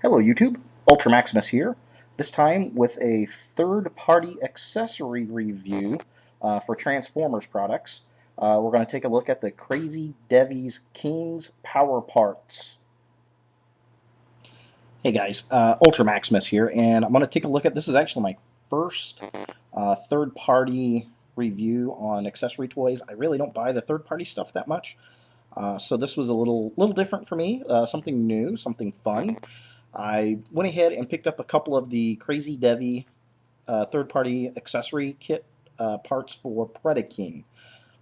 Hello YouTube, Ultra Maximus here, this time with a third-party accessory review for Transformers products. We're going to take a look at the Crazy Devy's King's Power Parts. Hey guys, Ultra Maximus here, and I'm going to take a look at, this is actually my first third-party review on accessory toys. I really don't buy the third-party stuff that much, so this was a little different for me, something new, something fun. I went ahead and picked up a couple of the Crazy Devy third-party accessory kit parts for Predaking.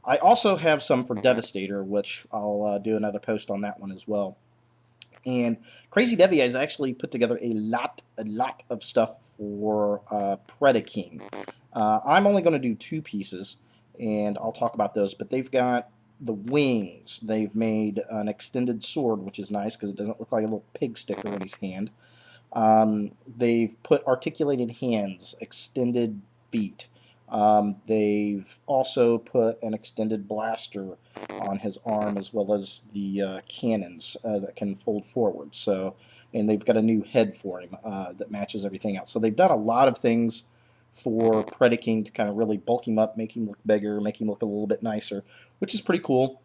I also have some for Devastator, which I'll do another post on that one as well. And Crazy Devy has actually put together a lot of stuff for Predaking. I'm only going to do two pieces, and I'll talk about those. But they've got the wings. They've made an extended sword, which is nice because it doesn't look like a little pig sticker in his hand. They've put articulated hands, extended feet. They've also put an extended blaster on his arm, as well as the cannons that can fold forward. So, and they've got a new head for him that matches everything else. So they've done a lot of things for Predaking to kind of really bulk him up, make him look bigger, make him look a little bit nicer, which is pretty cool.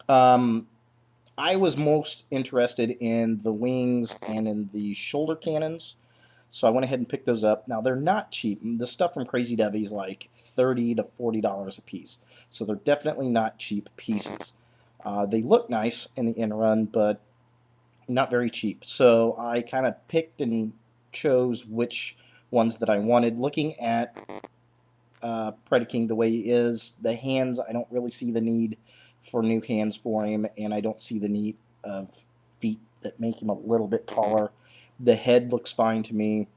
I was most interested in the wings and in the shoulder cannons, so I went ahead and picked those up. Now, they're not cheap. The stuff from Crazy Devy is like $30 to $40 a piece, so they're definitely not cheap pieces. They look nice in the end run, but not very cheap. So I kind of picked and chose which ones that I wanted. Looking at Predaking the way he is, the hands, I don't really see the need for new hands for him, and I don't see the need of feet that make him a little bit taller. The head looks fine to me.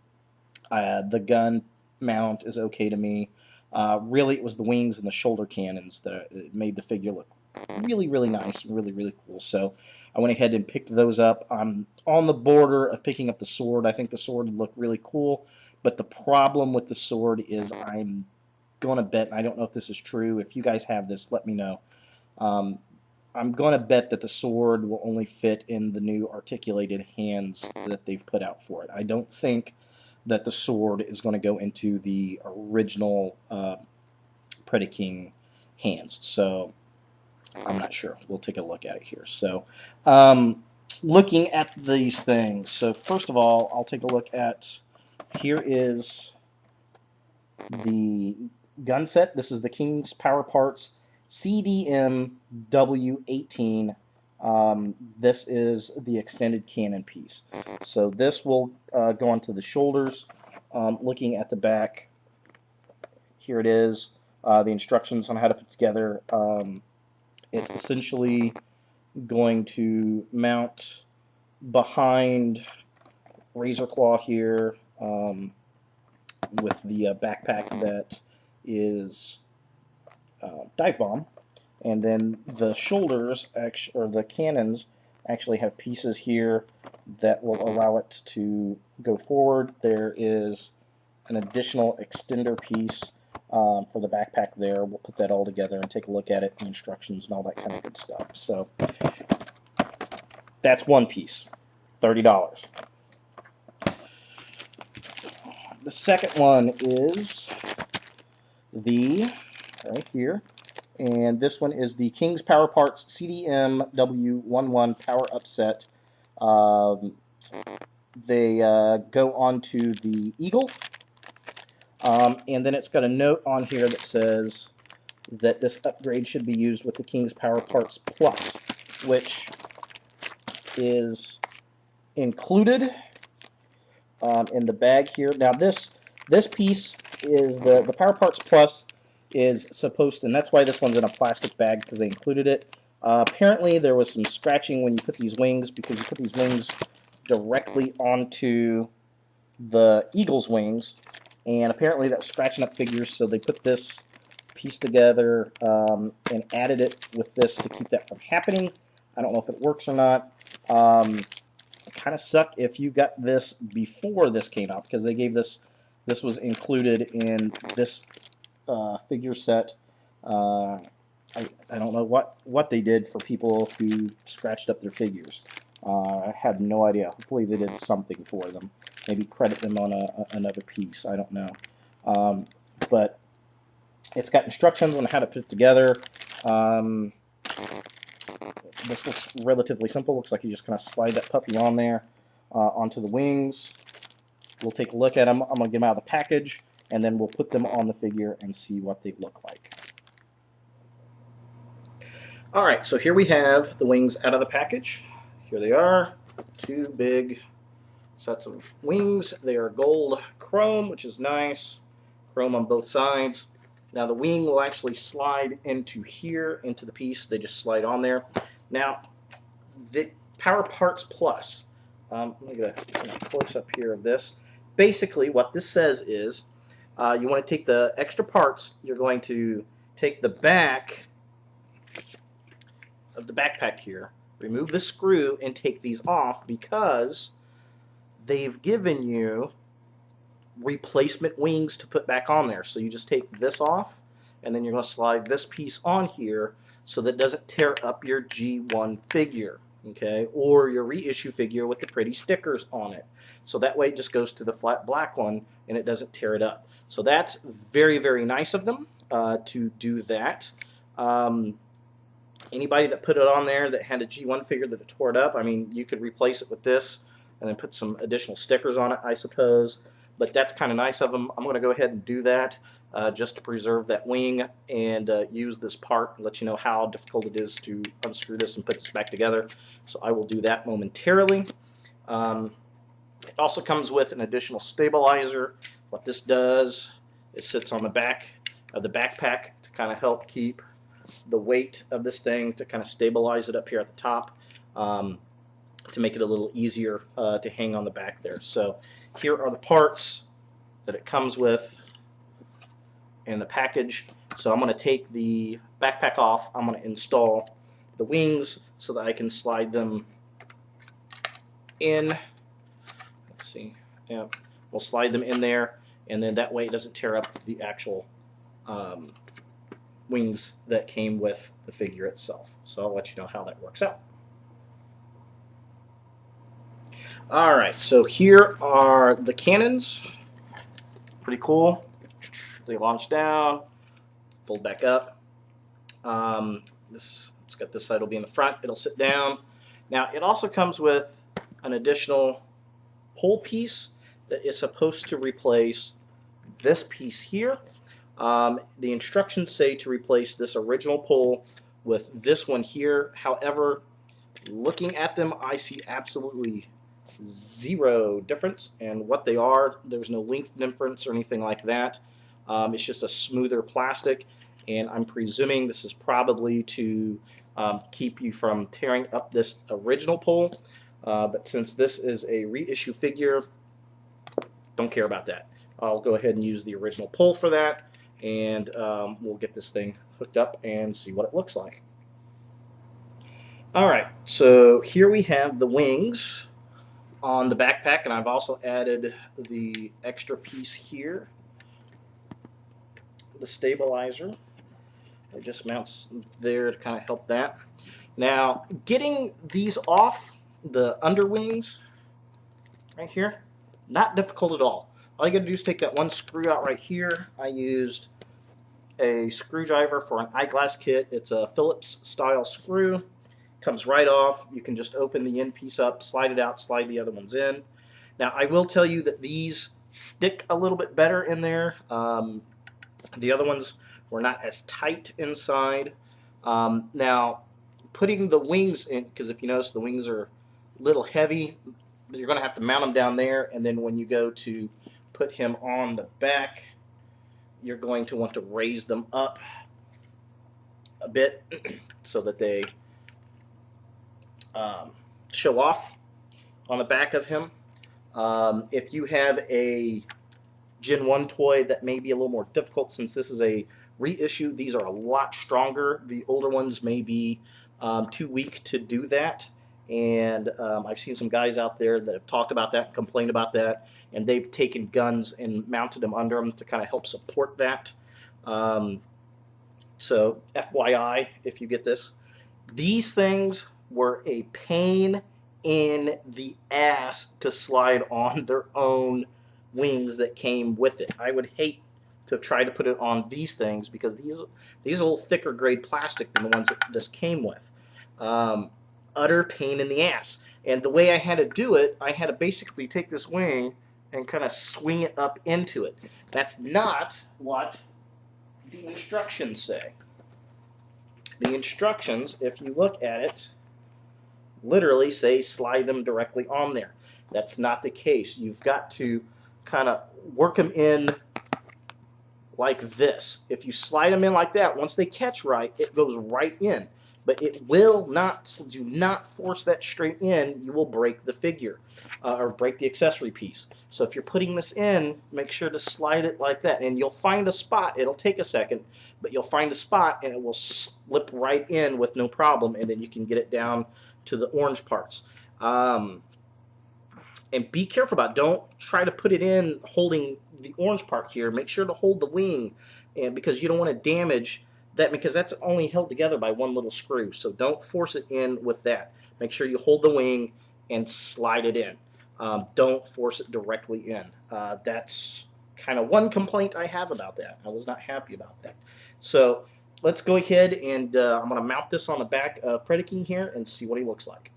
The gun mount is okay to me. Really, it was the wings and the shoulder cannons that made the figure look really nice and really cool. So I went ahead and picked those up. I'm on the border of picking up the sword. I think the sword would look really cool, but the problem with the sword is I'm going to bet, and I don't know if this is true. If you guys have this, let me know. I'm going to bet that the sword will only fit in the new articulated hands that they've put out for it. I don't think that the sword is going to go into the original Predaking hands. So I'm not sure. We'll take a look at it here. So looking at these things. So first of all, I'll take a look at, here is the gun set. This is the King's Power Parts CDM W18. This is the extended cannon piece. So this will go onto the shoulders. Looking at the back, here it is. The instructions on how to put together. It's essentially going to mount behind Razor Claw here with the backpack that is dive bomb, and then the shoulders or the cannons actually have pieces here that will allow it to go forward. There is an additional extender piece for the backpack there. We'll put that all together and take a look at it, and instructions and all that kind of good stuff. So that's one piece, $30. The second one is the, right here, and this one is the King's Power Parts CDM W11 Power Up Set. They go onto the Eagle, and then it's got a note on here that says that this upgrade should be used with the King's Power Parts Plus, which is included in the bag here. Now this piece is the Power Parts Plus is supposed to, and that's why this one's in a plastic bag, because they included it. Apparently there was some scratching when you put these wings, because you put these wings directly onto the Eagle's wings, and apparently that was scratching up figures, so they put this piece together and added it with this to keep that from happening. I don't know if it works or not. Kind of suck if you got this before this came out, because they gave this was included in this figure set. I don't know what they did for people who scratched up their figures. I have no idea. Hopefully they did something for them. Maybe credit them on another piece. I don't know. But it's got instructions on how to put it together. This looks relatively simple. Looks like you just kind of slide that puppy on there, onto the wings. We'll take a look at them. I'm going to get them out of the package, and then we'll put them on the figure and see what they look like. All right, so here we have the wings out of the package. Here they are, 2 big sets of wings. They are gold chrome, which is nice. Chrome on both sides. Now the wing will actually slide into here, into the piece. They just slide on there. Now, the Power Parts Plus. Let me get a close-up here of this. Basically, what this says is, you want to take the extra parts. You're going to take the back of the backpack here, remove the screw, and take these off because they've given you replacement wings to put back on there. So you just take this off, and then you're going to slide this piece on here so that it doesn't tear up your G1 figure, okay, or your reissue figure with the pretty stickers on it. So that way it just goes to the flat black one and it doesn't tear it up. So that's very, very nice of them to do that. Anybody that put it on there that had a G1 figure that it tore it up, I mean, you could replace it with this and then put some additional stickers on it, I suppose. But that's kind of nice of them. I'm going to go ahead and do that just to preserve that wing and use this part and let you know how difficult it is to unscrew this and put this back together. So I will do that momentarily. It also comes with an additional stabilizer. What this does, it sits on the back of the backpack to kind of help keep the weight of this thing, to kind of stabilize it up here at the top, to make it a little easier to hang on the back there. So here are the parts that it comes with in the package. So I'm going to take the backpack off. I'm going to install the wings so that I can slide them in. Let's see. Yeah, we'll slide them in there, and then that way it doesn't tear up the actual wings that came with the figure itself. So I'll let you know how that works out. Alright, so here are the cannons. Pretty cool. They launch down, fold back up. It's got this side will be in the front, it'll sit down. Now it also comes with an additional pole piece that is supposed to replace this piece here. The instructions say to replace this original pole with this one here. However, looking at them, I see absolutely zero difference in what they are. There's no length difference or anything like that. It's just a smoother plastic, and I'm presuming this is probably to keep you from tearing up this original pole. But since this is a reissue figure, don't care about that. I'll go ahead and use the original pole for that, and we'll get this thing hooked up and see what it looks like. Alright, so here we have the wings on the backpack, and I've also added the extra piece here, the stabilizer. It just mounts there to kind of help that. Now, getting these off the underwings right here, not difficult at all. All you got to do is take that one screw out right here. I used a screwdriver for an eyeglass kit. It's a Phillips style screw. Comes right off. You can just open the end piece up, slide it out, slide the other ones in. Now, I will tell you that these stick a little bit better in there. The other ones were not as tight inside. Now, putting the wings in, because if you notice the wings are a little heavy, you're going to have to mount them down there, and then when you go to put him on the back, you're going to want to raise them up a bit so that they show off on the back of him. If you have a Gen 1 toy, that may be a little more difficult since this is a reissue. These are a lot stronger. The older ones may be too weak to do that. And I've seen some guys out there that have talked about that and complained about that, and they've taken guns and mounted them under them to kind of help support that. So FYI, if you get this, these things were a pain in the ass to slide on their own wings that came with it. I would hate to have tried to put it on these things because these are a little thicker grade plastic than the ones that this came with. Utter pain in the ass. And the way I had to do it, I had to basically take this wing and kind of swing it up into it. That's not what the instructions say. The instructions, if you look at it, literally say slide them directly on there. That's not the case. You've got to kind of work them in like this. If you slide them in like that, once they catch right, it goes right in. But it will not, do not force that straight in. You will break the figure or break the accessory piece. So if you're putting this in, make sure to slide it like that. And you'll find a spot. It'll take a second, but you'll find a spot and it will slip right in with no problem. And then you can get it down to the orange parts. And be careful about it. Don't try to put it in holding the orange part here. Make sure to hold the wing, and because you don't want to damage that, because that's only held together by one little screw. So don't force it in with that. Make sure you hold the wing and slide it in. Don't force it directly in. That's kind of one complaint I have about that. I was not happy about that. So let's go ahead and I'm going to mount this on the back of Predaking here and see what he looks like.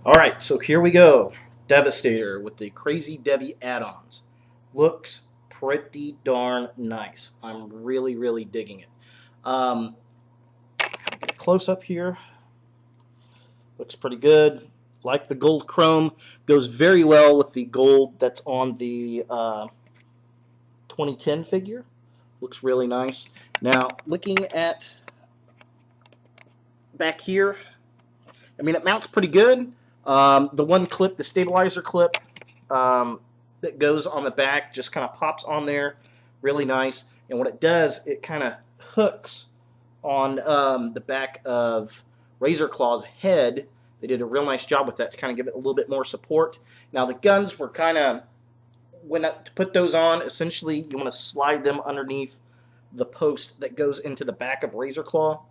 Alright, so here we go. Devastator with the Crazy Devy add-ons. Looks pretty darn nice. I'm really, really digging it. Get a close up here. Looks pretty good. Like the gold chrome. Goes very well with the gold that's on the 2010 figure. Looks really nice. Now, looking at back here, I mean, it mounts pretty good. The one clip, the stabilizer clip that goes on the back, just kind of pops on there. Really nice. And what it does, it kind of hooks on the back of Razor Claw's head. They did a real nice job with that to kind of give it a little bit more support. Now the guns were kind of, to put those on, essentially you want to slide them underneath the post that goes into the back of Razor Claw.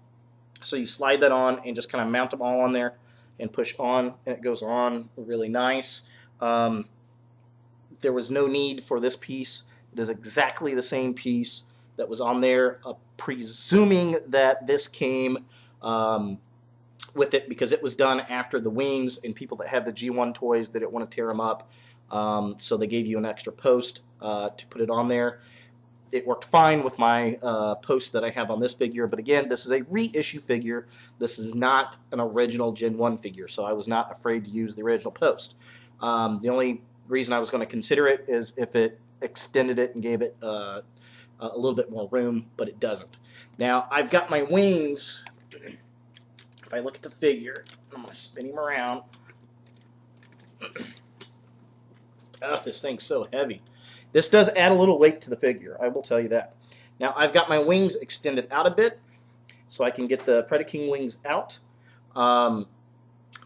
So you slide that on and just kind of mount them all on there and push on, and it goes on really nice. There was no need for this piece. It is exactly the same piece that was on there, presuming that this came with it because it was done after the wings, and people that have the G1 toys, they didn't want to tear them up, so they gave you an extra post to put it on there. It worked fine with my post that I have on this figure, but again, this is a reissue figure. This is not an original Gen 1 figure, so I was not afraid to use the original post. The only reason I was going to consider it is if it extended it and gave it a little bit more room, but it doesn't. Now, I've got my wings. If I look at the figure, I'm going to spin him around. Oh, this thing's so heavy. This does add a little weight to the figure, I will tell you that. Now, I've got my wings extended out a bit, so I can get the Predaking wings out. The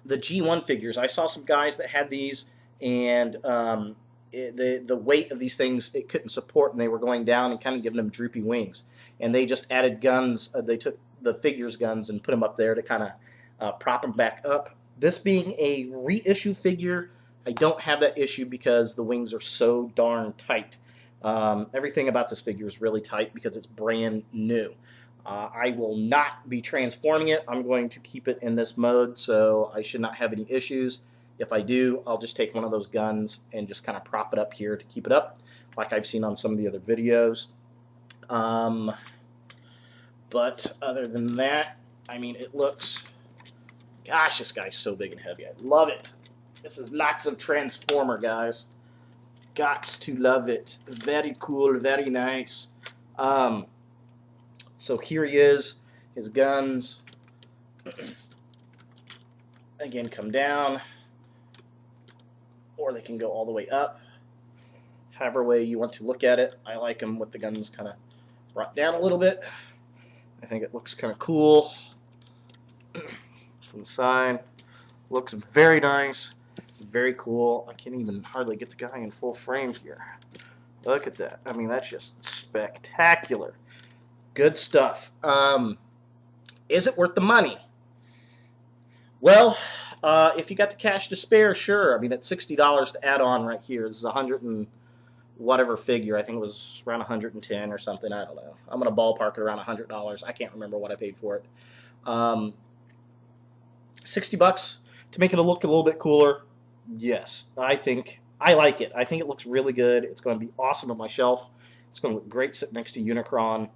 G1 figures, I saw some guys that had these, and the weight of these things, it couldn't support, and they were going down and kind of giving them droopy wings. And they just added guns. They took the figures' guns and put them up there to kind of prop them back up. This being a reissue figure, I don't have that issue because the wings are so darn tight. Everything about this figure is really tight because it's brand new. I will not be transforming it. I'm going to keep it in this mode, so I should not have any issues. If I do, I'll just take one of those guns and just kind of prop it up here to keep it up, like I've seen on some of the other videos. But other than that, I mean, it looks... Gosh, this guy's so big and heavy. I love it. This is lots of Transformer, guys. Gots to love it. Very cool, very nice. So here he is. His guns, again, come down, or they can go all the way up. However way you want to look at it. I like them with the guns kind of brought down a little bit. I think it looks kind of cool. From the side. Looks very nice. Very cool. I can't even hardly get the guy in full frame here. Look at that. I mean, that's just spectacular. Good stuff. Is it worth the money? Well, If you got the cash to spare, sure. I mean, it's $60 to add on right here. This is 100 and whatever figure. I think it was around 110 or something. I don't know. I'm going to ballpark it around $100. I can't remember what I paid for it. 60 bucks to make it look a little bit cooler. Yes, I like it. I think it looks really good. It's going to be awesome on my shelf. It's going to look great sitting next to Unicron.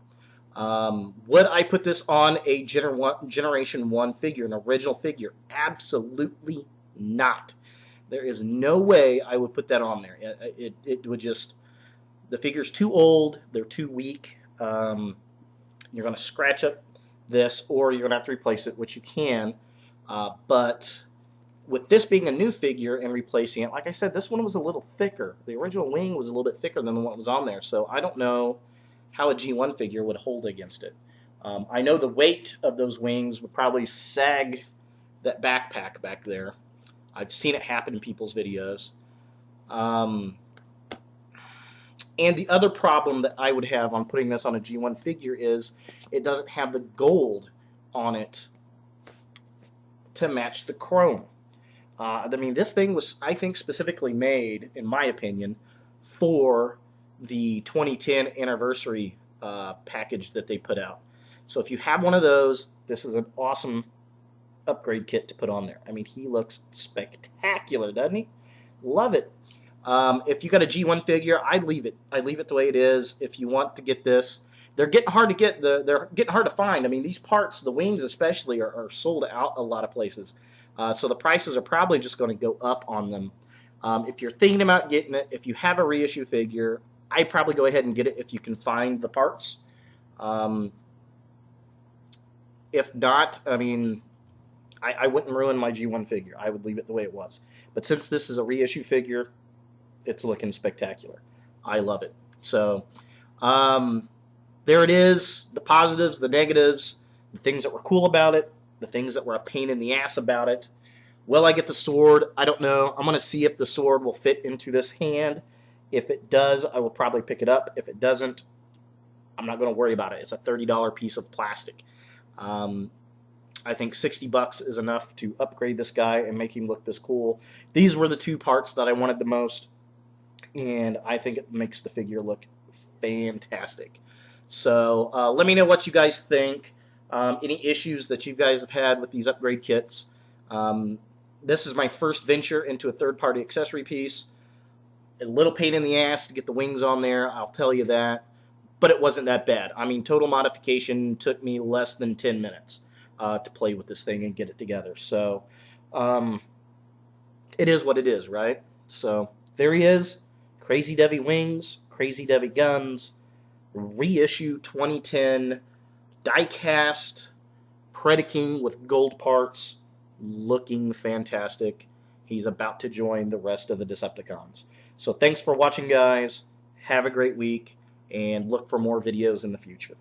Would I put this on a Generation 1 figure, an original figure? Absolutely not. There is no way I would put that on there. It would just, the figure's too old, they're too weak. You're going to scratch up this, or you're going to have to replace it, which you can. But with this being a new figure and replacing it, like I said, this one was a little thicker. The original wing was a little bit thicker than the one that was on there, so I don't know how a G1 figure would hold against it. I know the weight of those wings would probably sag that backpack back there. I've seen it happen in people's videos. And the other problem that I would have on putting this on a G1 figure is it doesn't have the gold on it to match the chrome. I mean, this thing was, I think, specifically made, in my opinion, for the 2010 anniversary package that they put out. So if you have one of those, this is an awesome upgrade kit to put on there. I mean, he looks spectacular, doesn't he? Love it. If you got a G1 figure, I'd leave it. I'd leave it the way it is. If you want to get this, they're getting hard to get. They're getting hard to find. I mean, these parts, the wings especially, are sold out a lot of places. So the prices are probably just going to go up on them. If you're thinking about getting it, if you have a reissue figure, I'd probably go ahead and get it if you can find the parts. If not, I mean, I wouldn't ruin my G1 figure. I would leave it the way it was. But since this is a reissue figure, it's looking spectacular. I love it. So there it is, the positives, the negatives, the things that were cool about it, the things that were a pain in the ass about it. Will I get the sword? I don't know. I'm going to see if the sword will fit into this hand. If it does, I will probably pick it up. If it doesn't, I'm not going to worry about it. It's a $30 piece of plastic. I think 60 bucks is enough to upgrade this guy and make him look this cool. These were the two parts that I wanted the most, and I think it makes the figure look fantastic. So let me know what you guys think. Any issues that you guys have had with these upgrade kits. This is my first venture into a third-party accessory piece. A little pain in the ass to get the wings on there, I'll tell you that. But it wasn't that bad. I mean, total modification took me less than 10 minutes to play with this thing and get it together. So it is what it is, right? So there he is. Crazy Devy wings, Crazy Devy guns, reissue 2010, die-cast Predaking with gold parts, looking fantastic. He's about to join the rest of the Decepticons. So thanks for watching, guys. Have a great week, and look for more videos in the future.